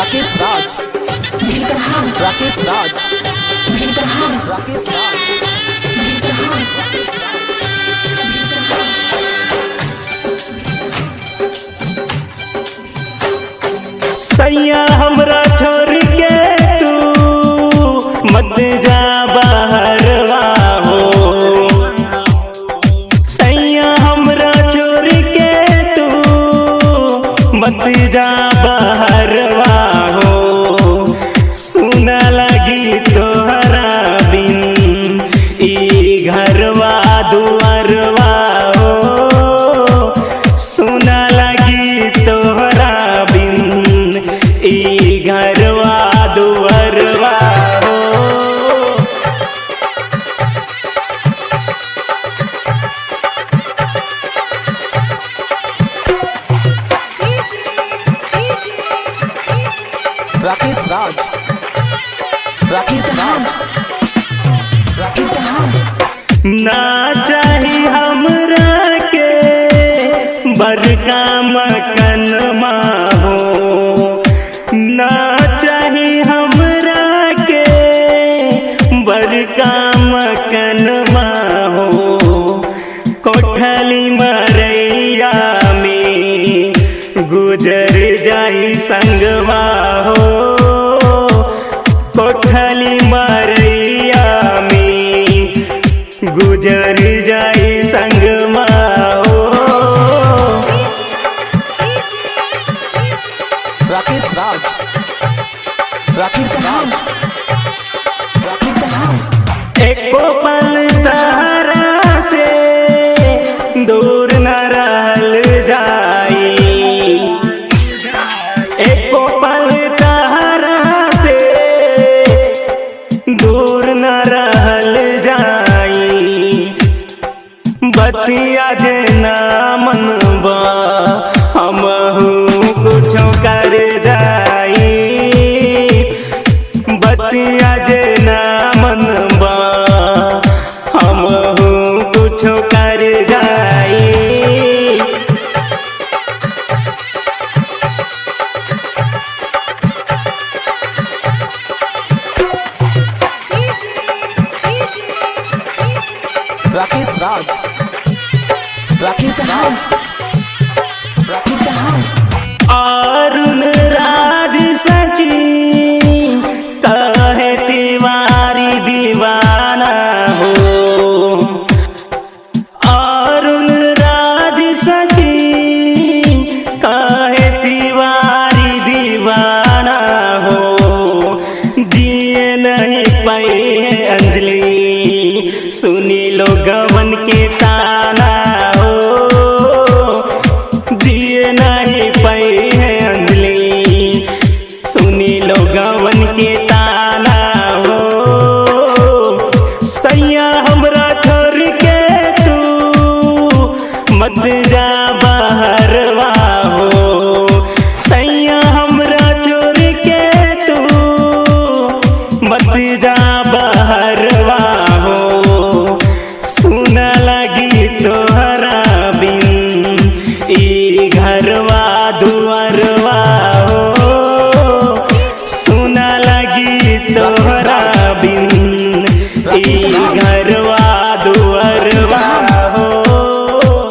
राकेश राज, राकेश राज, राकेश राज। सैया हमरा छोड़ के तू मत जा बाहरवा हो। सैया हमरा छोड़ के तू मत जा बाहरवा हो। सुना लगी तोहरा बिन ई घरवा दुआरवा हो। सुना लगी तोहरा बिन ई घरवा दुआरवा हो। राकेश राज, राकेश राज, राकेश राज। ना चाही हमरा के बड़का मकनमा हो। ना चाही हमरा के बड़का मकनमा हो। कोठली मरैया में गुजर जाई संगवा हो। कोठली मरैया में गुजर जाई संगवा हो। राकेश राज, राकेश राज, राकेश राज। एको पल सहारा से दूर न रहल जाई। एको पल सहारा से दूर न रहल जाई। बतिया जेना मनबा हमहू कुछो कर जाई। बतिया जेना मनबा हमहू कुछो कर जाई। राकेश राज, राकेश राज, राकेश राज। अरुण राज सचिन कहे तिवारी दीवाना हो। अरुण राज सचिन कहे तिवारी दीवाना हो। जिए नहीं पाई है अंजलि सुनी लो गवन के ताना हो। जिए नहीं पाई है अंजलि सुनी लो गवन के ताना हो। सैया हमरा छोड़ के तू मत जा बाहरवा हो। सैया हमरा छोड़ के तू मत जा बाहरवा हो। सुना लगी तोहरा बिन ई घरवा दुआरवा हो। सुना लगी तोहरा बिन ई घर